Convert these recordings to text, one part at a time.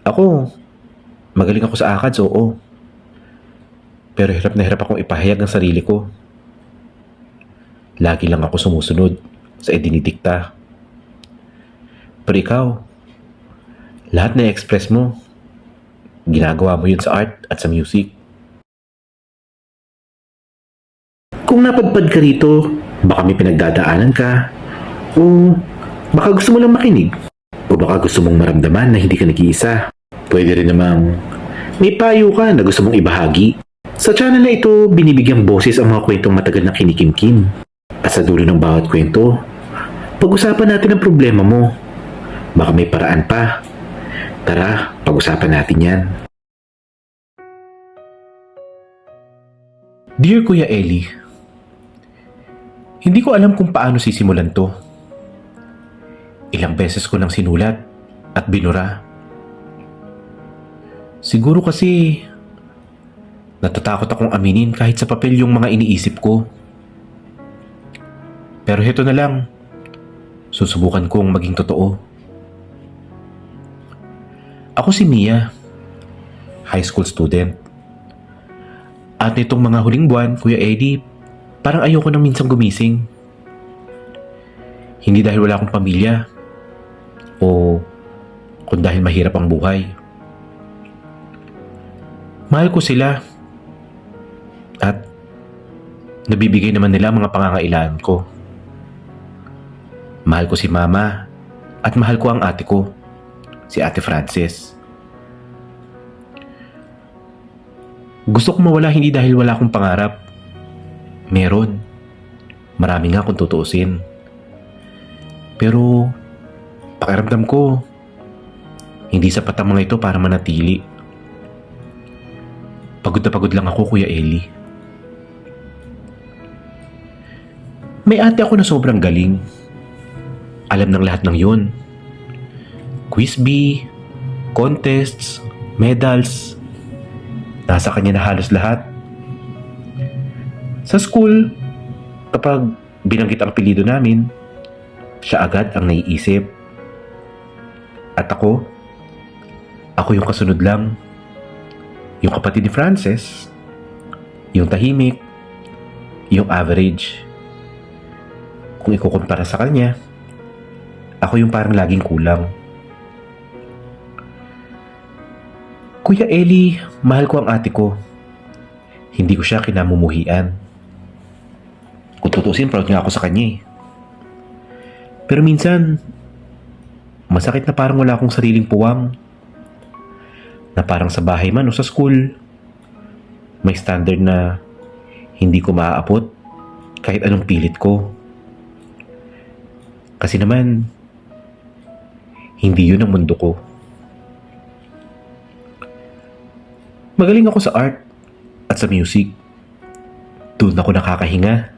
Ako, magaling ako sa ACADS, oo. Pero hirap na hirap akong ipahayag ang sarili ko. Lagi lang ako sumusunod sa idinidikta. Pero ikaw, lahat na express mo, ginagawa mo yun sa art at sa music. Kung napadpad ka rito, baka may pinagdadaanan ka, o baka gusto mo lang makinig, o baka gusto mong maramdaman na hindi ka nag-iisa. Pwede rin namang may payo ka na gusto mong ibahagi. Sa channel na ito, binibigyang boses ang mga kwentong matagal na kinikimkim. At sa dulo ng bawat kwento, pag-usapan natin ang problema mo. Baka may paraan pa. Tara, pag-usapan natin yan. Dear Kuya Eli, hindi ko alam kung paano sisimulan to. Ilang beses ko nang sinulat at binura. Siguro kasi natatakot akong aminin kahit sa papel yung mga iniisip ko. Pero heto na lang, susubukan kong maging totoo. Ako si Mia, high school student. At nitong mga huling buwan, Kuya Eddie, parang ayoko nang minsan gumising. Hindi dahil wala akong pamilya o kung dahil mahirap ang buhay. Mahal ko sila at nabibigay naman nila ang mga pangangailangan ko. Mahal ko si Mama at mahal ko ang ate ko, si Ate Frances. Gusto kong mawala hindi dahil wala akong pangarap. Meron. Marami nga kung tutuusin. Pero pakiramdam ko, hindi sapat ang mga ito para manatili. Pagod na pagod lang ako, Kuya Eli. May ate ako na sobrang galing. Alam ng lahat ng yun. Quiz bee, contests, medals, nasa kanya na halos lahat. Sa school, kapag binanggit ang apelyido namin, siya agad ang naiisip. At ako yung kasunod lang. Yung kapatid ni Frances, yung tahimik, yung average. Kung ikukumpara sa kanya, ako yung parang laging kulang. Kuya Eli, mahal ko ang ate ko. Hindi ko siya kinamumuhian. Kung tutusin, proud nga ako sa kanya eh. Pero minsan, masakit na parang wala akong sariling puwang. Na parang sa bahay man o sa school, may standard na hindi ko maaabot kahit anong pilit ko. Kasi naman, hindi yun ang mundo ko. Magaling ako sa art at sa music. Doon ako nakakahinga.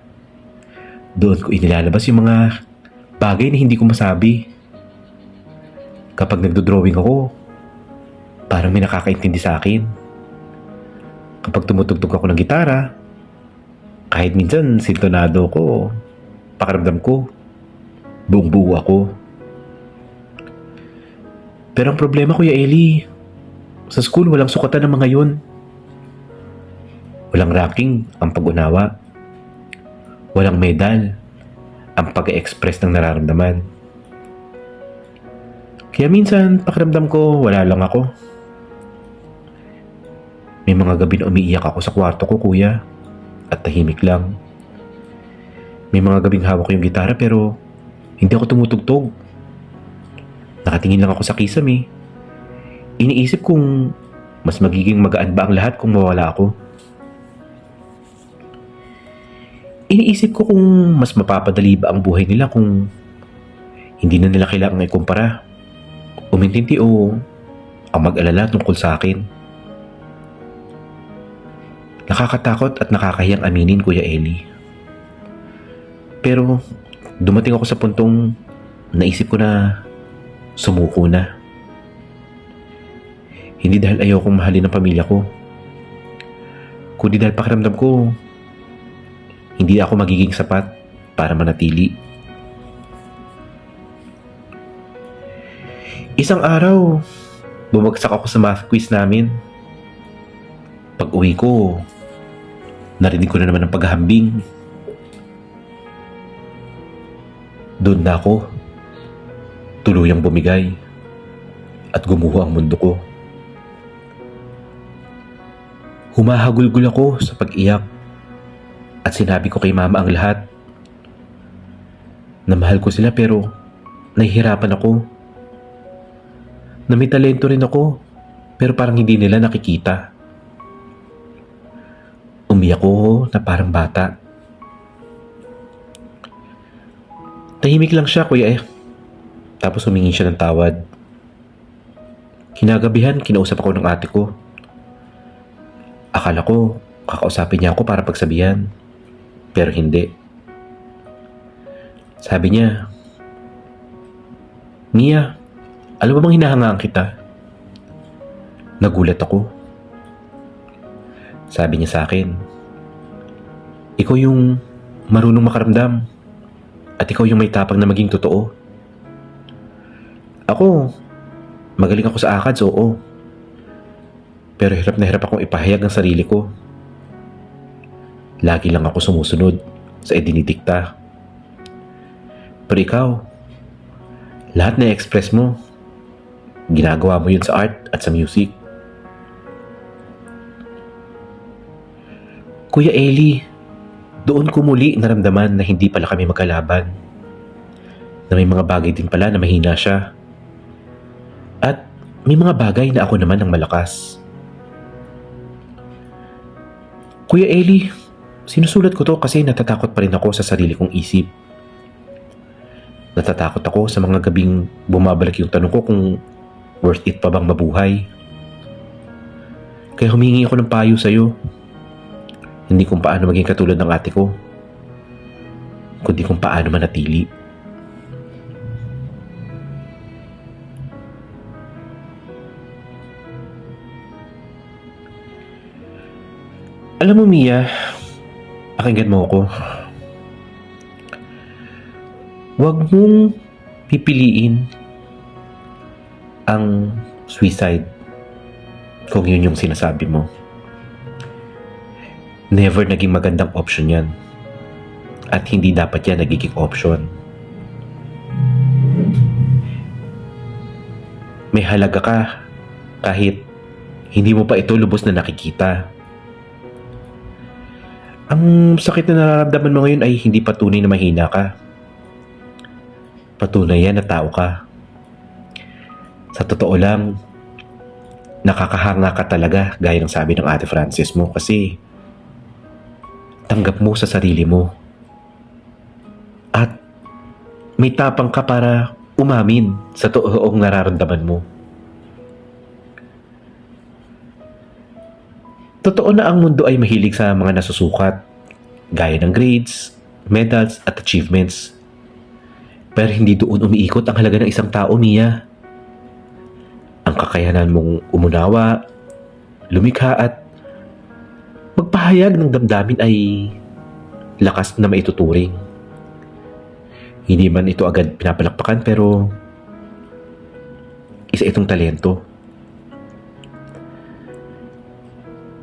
Doon ko inilalabas yung mga bagay na hindi ko masabi. Kapag nagdo-drawing ako, parang may nakakaintindi sa akin. Kapag tumutugtog ako ng gitara, kahit minsan sintonado ko, pakiramdam ko, buong buo ako. Pero ang problema, Kuya Eli, sa school walang sukatan ng mga yun. Walang ranking ang pag-unawa. Walang medal ang pag-express ng nararamdaman. Kaya minsan, pakiramdam ko, wala lang ako. May mga gabi na umiiyak ako sa kwarto ko, Kuya, at tahimik lang. May mga gabing hawak ko yung gitara pero hindi ako tumutugtog. Nakatingin lang ako sa kisame. Iniisip kong mas magiging magaan ba ang lahat kung mawala ako. Iniisip ko kung mas mapapadali ba ang buhay nila kung hindi na nila kailangang ikumpara, umintinti o ang mag-alala tungkol sa akin. Nakakatakot at nakakahiyang aminin, Kuya Eli. Pero dumating ako sa puntong naisip ko na sumuko na. Hindi dahil ayokong mahalin ang pamilya ko, kundi dahil pakiramdam ko hindi ako magiging sapat para manatili. Isang araw, bumagsak ako sa math quiz namin. Pag uwi ko, narinig ko na naman ang paghahambing. Doon na ako, tuluyang bumigay at gumuho ang mundo ko. Humahagulgul ako sa pag-iyak at sinabi ko kay mama ang lahat. Na mahal ko sila pero nahihirapan ako. Na may talento rin ako pero parang hindi nila nakikita. Umiyak ko na parang bata. Tahimik lang siya, kuya eh. Tapos humingi siya ng tawad. Kinagabihan, kinausap ako ng ate ko. Akala ko, kakausapin niya ako para pagsabihan. Pero hindi. Sabi niya, Mia, alam mo bang hinahangaan kita? Nagulat ako. Sabi niya sa akin, ikaw yung marunong makaramdam. At ikaw yung may tapang na maging totoo. Ako, magaling ako sa ACADS, oo. Pero hirap na hirap akong ipahayag ang sarili ko. Lagi lang ako sumusunod sa idinidikta. Pero ikaw, lahat na express mo, ginagawa mo yun sa art at sa music. Kuya Eli, doon ko muli naramdaman na hindi pala kami magkalaban. Na may mga bagay din pala na mahina siya. At may mga bagay na ako naman ang malakas. Kuya Eli, sinusulat ko to kasi natatakot pa rin ako sa sarili kong isip. Natatakot ako sa mga gabing bumabalik yung tanong ko kung worth it pa bang mabuhay. Kaya humingi ako ng payo sa'yo. Hindi kung paano maging katulad ng ate ko, kundi kung paano manatili. Alam mo, Mia, pakinggan mo ako. Huwag mong pipiliin ang suicide kung yun yung sinasabi mo. Never naging magandang option yan. At hindi dapat yan nagiging option. May halaga ka kahit hindi mo pa ito lubos na nakikita. Ang sakit na nararamdaman mo ngayon ay hindi patunay na mahina ka. Patunay yan na tao ka. Sa totoo lang, nakakahanga ka talaga gaya ng sabi ng Ate Francis mo kasi tanggap mo sa sarili mo. At may tapang ka para umamin sa totoong nararamdaman mo. Totoo na ang mundo ay mahilig sa mga nasusukat, gaya ng grades, medals at achievements. Pero hindi doon umiikot ang halaga ng isang tao, Mia. Ang kakayanan mong umunawa, lumikha at magpahayag ng damdamin ay lakas na maituturing. Hindi man ito agad pinapalakpakan pero isa itong talento.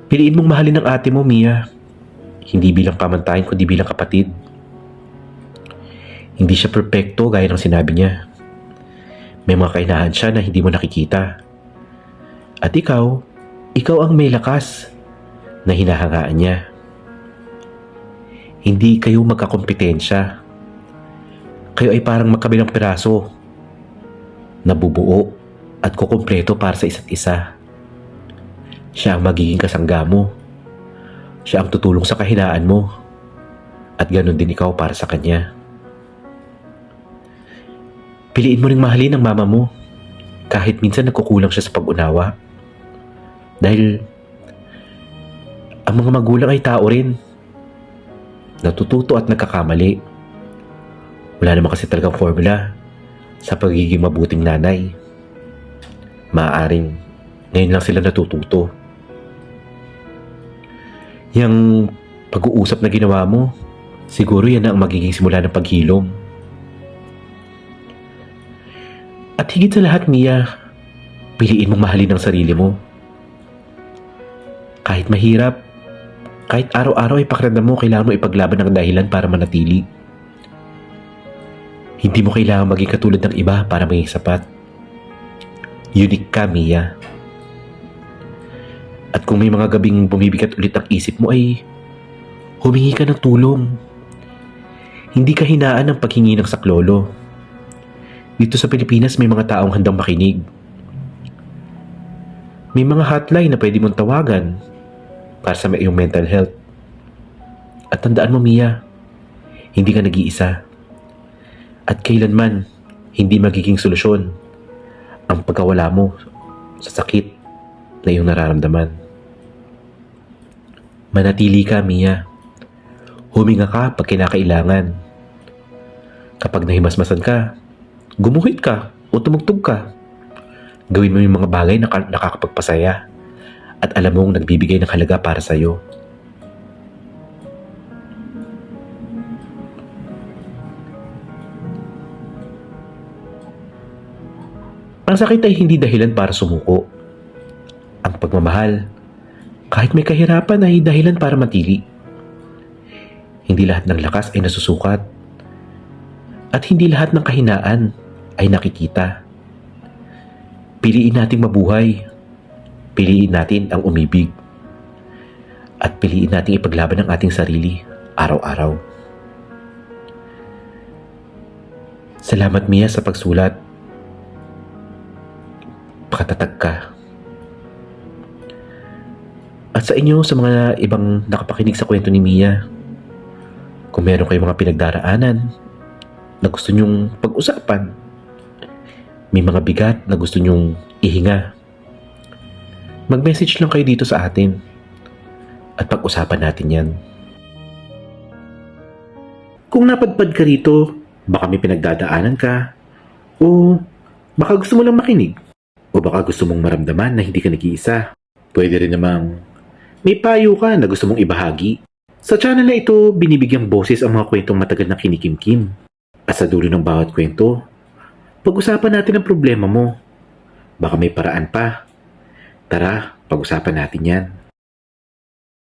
Piliin mong mahalin ang ate mo, Mia. Hindi bilang pamantayan kundi bilang kapatid. Hindi siya perpekto gaya ng sinabi niya. May mga kainahan siya na hindi mo nakikita. At ikaw ang may lakas na hinahangaan niya. Hindi kayo magkakompetensya. Kayo ay parang magkabilang piraso na bubuo at kukumpleto para sa isa't isa. Siya ang magiging kasangga mo. Siya ang tutulong sa kahinaan mo. At ganoon din ikaw para sa kanya. Piliin mo ring mahalin ang mama mo kahit minsan nagkukulang siya sa pag-unawa. Dahil ang mga magulang ay tao rin. Natututo at nagkakamali. Wala naman kasi talagang formula sa pagiging mabuting nanay. Maaaring ngayon lang sila natututo. Yang pag-uusap na ginawa mo, siguro yan ang magiging simula ng paghilom. At higit sa lahat, Mia, Piliin mong mahalin ang sarili mo. Kahit mahirap, kahit araw-araw ay pakiramdam mo kailangan mo ipaglaban ng dahilan para manatili. Hindi mo kailangan maging katulad ng iba para maging sapat. Unique ka, Mia. At kung may mga gabing bumibigat ulit ang isip mo ay humingi ka ng tulong. Hindi ka hinaan ng paghingi ng saklolo. Dito sa Pilipinas may mga taong handang makinig. May mga hotline na pwede mong tawagan para sa iyong mental health. At tandaan mo, Mia, hindi ka nag-iisa. At kailanman hindi magiging solusyon ang pagkawala mo sa sakit na iyong nararamdaman. Manatili ka, Mia. Huminga ka pag kinakailangan. Kapag nahimasmasan ka, gumuhit ka o tumugtog ka. Gawin mo yung mga bagay na nakakapagpasaya at alam mong nagbibigay ng halaga para sa iyo. Ang sakit ay hindi dahilan para sumuko. Ang pagmamahal, kahit may kahirapan, ay dahilan para matili. Hindi lahat ng lakas ay nasusukat. At hindi lahat ng kahinaan ay nakikita. Piliin nating mabuhay. Piliin natin ang umibig. At piliin nating ipaglaban ang ating sarili araw-araw. Salamat, Mia, sa pagsulat. Pakatatag ka. At sa inyo, sa mga ibang nakapakinig sa kwento ni Mia, kung meron kayong mga pinagdaraanan na gusto nyong pag-usapan, may mga bigat na gusto nyong ihinga, mag-message lang kayo dito sa atin at pag-usapan natin yan. Kung napadpad ka rito, baka may pinagdadaanan ka, o baka gusto mo lang makinig, o baka gusto mong maramdaman na hindi ka nag-iisa. Pwede rin namang may payo ka na gusto mong ibahagi. Sa channel na ito, binibigyang boses ang mga kwentong matagal na kinikimkim. At sa dulo ng bawat kwento, pag-usapan natin ang problema mo. Baka may paraan pa. Tara, pag-usapan natin yan.